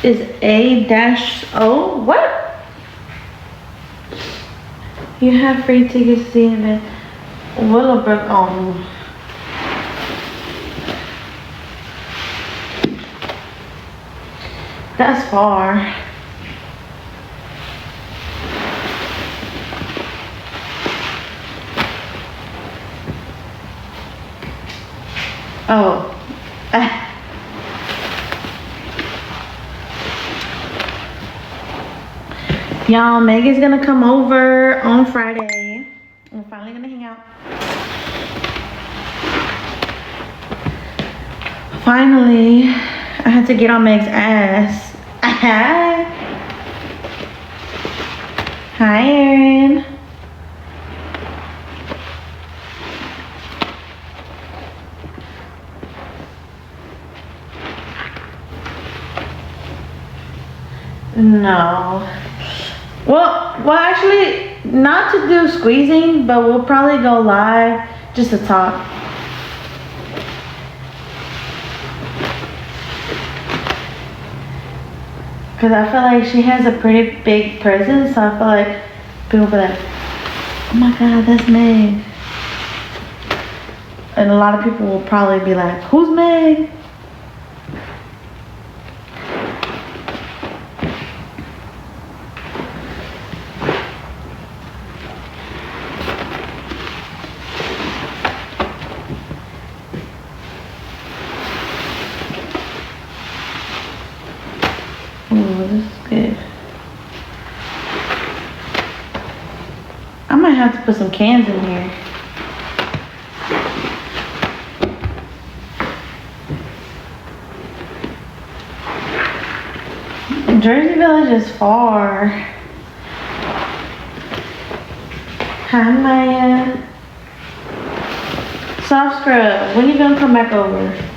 is A-O. What? You have free tickets to see him in Willowbrook. Oh. That's far. Oh. Y'all, Megan's gonna come over on Friday. We're finally gonna hang out. Finally, I had to get on Meg's ass. Hi, Erin. No. Well, actually, not to do squeezing, but we'll probably go live just to talk. Because I feel like she has a pretty big presence, so I feel like people will be like, oh my god, that's Meg. And a lot of people will probably be like, who's Meg? Ooh, this is good. I might have to put some cans in here. Jersey Village is far. Hi, Maya. Soft scrub, when you gonna come back over?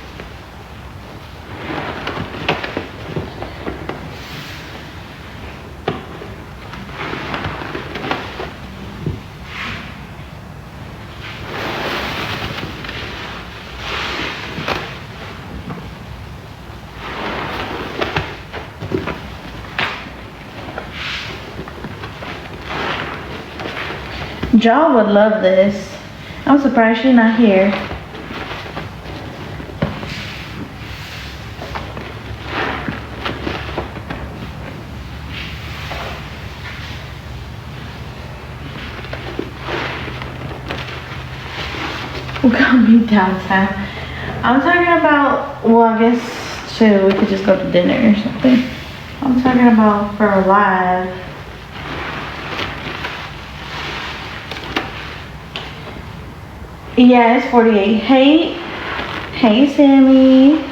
Y'all would love this. I'm surprised she's not here. We're gonna be downtown. I'm talking about, well, I guess too, we could just go to dinner or something. I'm talking about for a live. Yeah, it's 48. Hey, Sammy.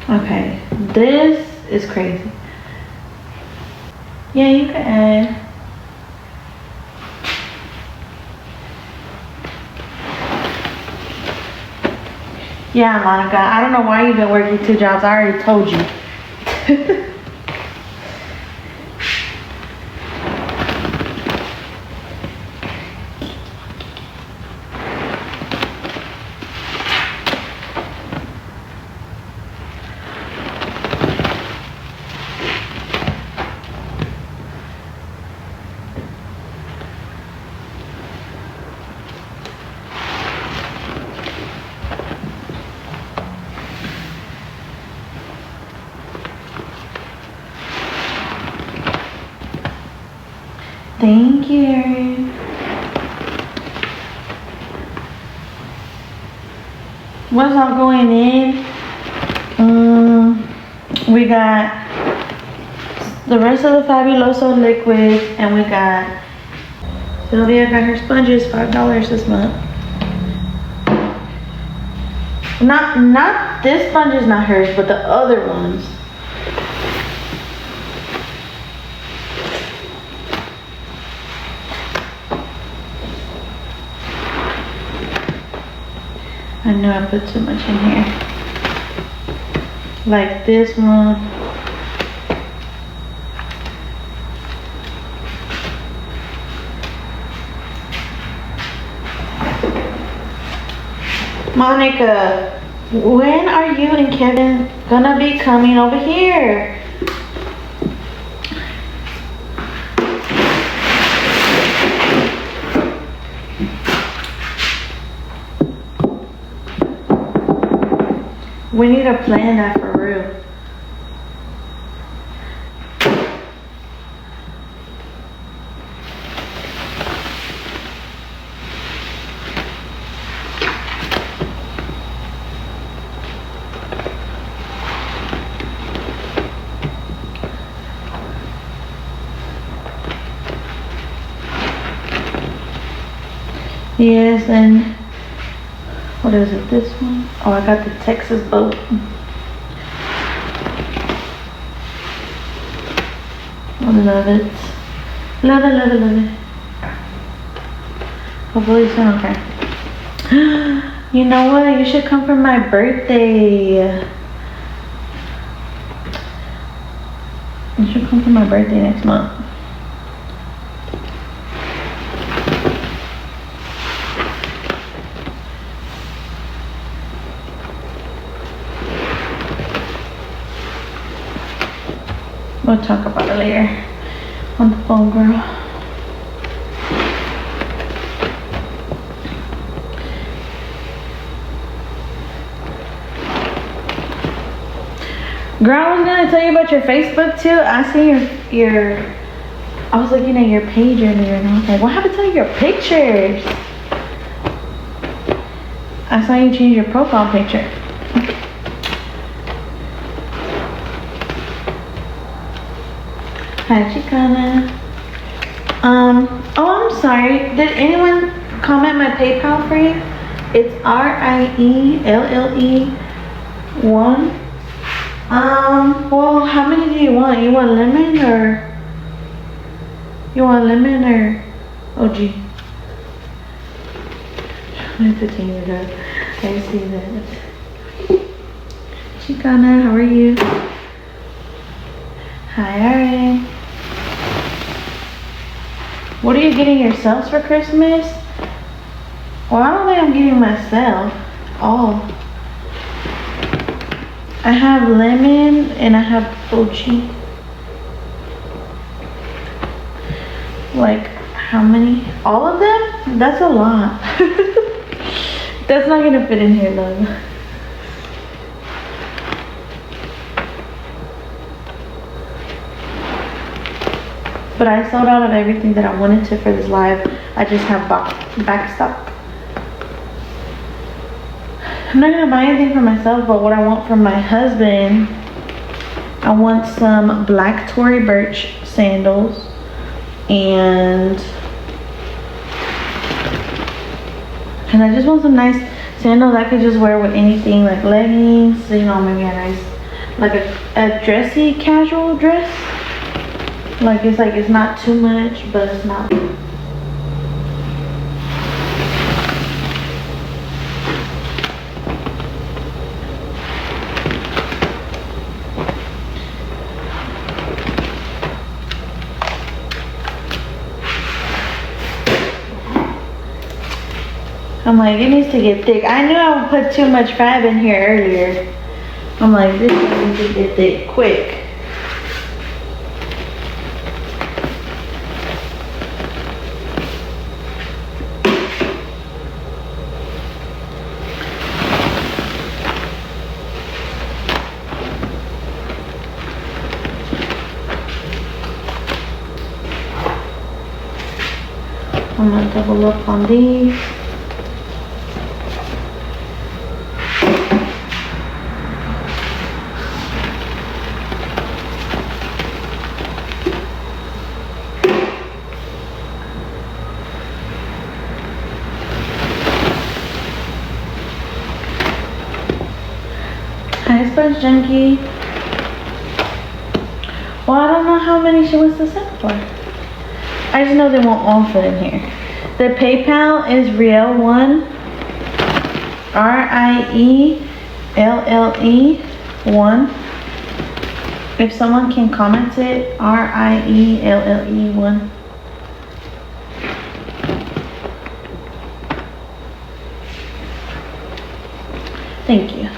Okay, this is crazy. Yeah, you can add. Yeah, Monica, I don't know why you've been working 2 jobs. I already told you. Thank you. What's all going in? We got the rest of the Fabuloso liquid, and we got Sylvia got her sponges, $5 this month. Not this sponge is not hers, but the other ones. I know I put too much in here. Like this one. Monica, when are you and Kevin gonna be coming over here? We need to plan that for real. Yes, and what is it, this one? Oh, I got the Texas boat. I love it. Love it, love it, love it. Hopefully soon, okay. You know what? You should come for my birthday. You should come for my birthday next month. We'll talk about it later on the phone, girl. Girl, I was gonna tell you about your Facebook too. I see your I was looking at your page earlier and I was like, what happened to your pictures? I saw you change your profile picture. Hi, Chicana. Oh, I'm sorry. Did anyone comment my PayPal for you? It's RIELLE1. Well, how many do you want? You want lemon or OG? I have to change it up. I see that. Chicana, how are you? Hi, alright. What are you getting yourselves for Christmas? Well, I don't think I'm getting myself. Oh. I have lemon and I have OG. Like, how many? All of them? That's a lot. That's not gonna fit in here, love. But I sold out of everything that I wanted to for this live. I just have back stock. I'm not gonna buy anything for myself, but what I want from my husband, I want some black Tory Burch sandals and I just want some nice sandals I could just wear with anything, like leggings, you know, maybe a nice, like a dressy casual dress. Like it's not too much, but it's not. I'm like, it needs to get thick. I knew I would put too much fab in here earlier. I'm like, this needs to get thick quick. I'm gonna double up on these. Hi, Sponge Junkie. Well, I don't know how many she wants to sell for. I just know they won't all fit in here. The PayPal is Rielle1, RIELLE1. If someone can comment it, RIELLE1. Thank you.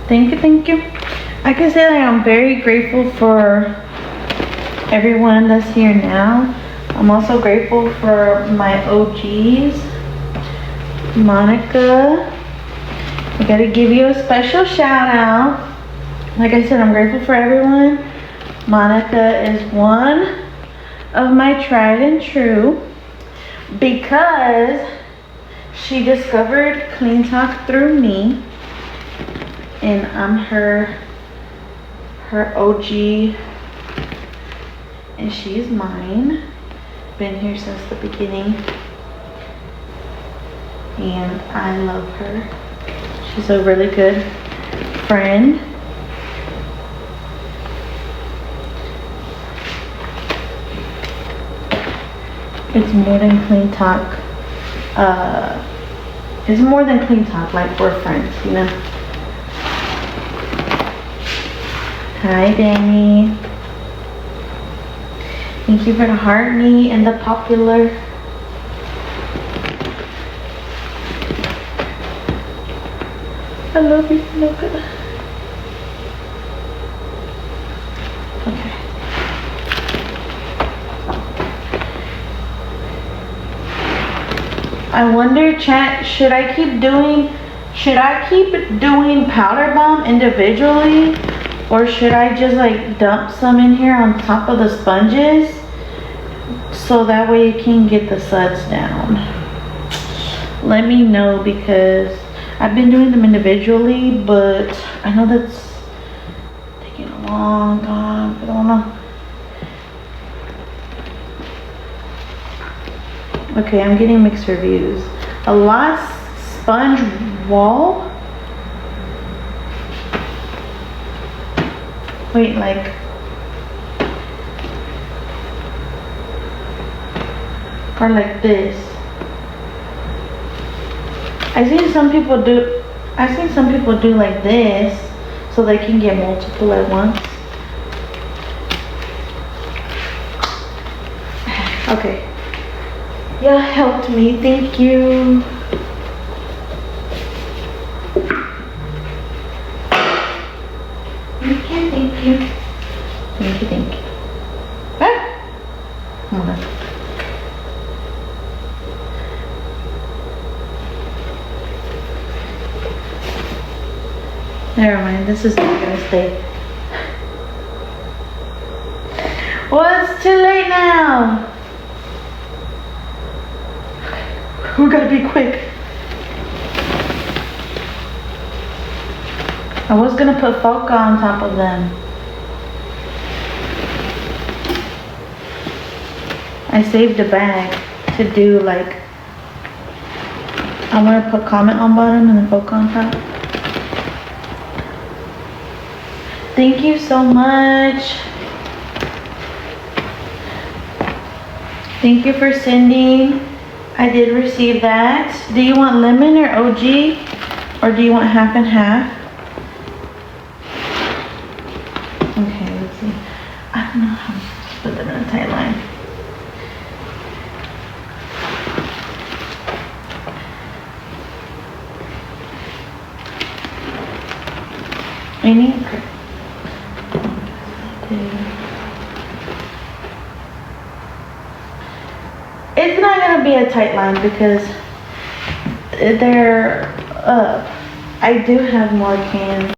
Thank you, thank you. I can say that I'm very grateful for everyone that's here now. I'm also grateful for my OGs. Monica, I gotta give you a special shout out. Like I said, I'm grateful for everyone. Monica is one of my tried and true because she discovered Clean Talk through me. And I'm her OG, and she's mine. Been here since the beginning, and I love her. She's a really good friend. It's more than Clean Talk. It's more than Clean Talk, like we're friends, you know. Hi, Danny. Thank you for the heart me and the popular. I love you, Mocha. Okay. I wonder, chat, should I keep doing powder bomb individually? Or should I just like dump some in here on top of the sponges so that way it can get the suds down? Let me know, because I've been doing them individually, but I know that's taking a long time. I don't know. Okay, I'm getting mixed reviews. A last sponge wall? Wait, like, or like this. I've seen some people do like this so they can get multiple at once. Okay. Yeah, helped me. Thank you. Thank you. Thank you. Ah! Hold on. Never mind, this is not gonna stay. Well, it's too late now. We gotta be quick. I was gonna put Foca on top of them. I saved a bag to do like, I'm gonna put Comet on bottom and then Foca on top. Thank you so much. Thank you for sending. I did receive that. Do you want lemon or OG? Or do you want half and half? Okay, let's see. I don't know how to put them in a tight line. Any? Okay. It's not gonna be a tight line because they're I do have more cans.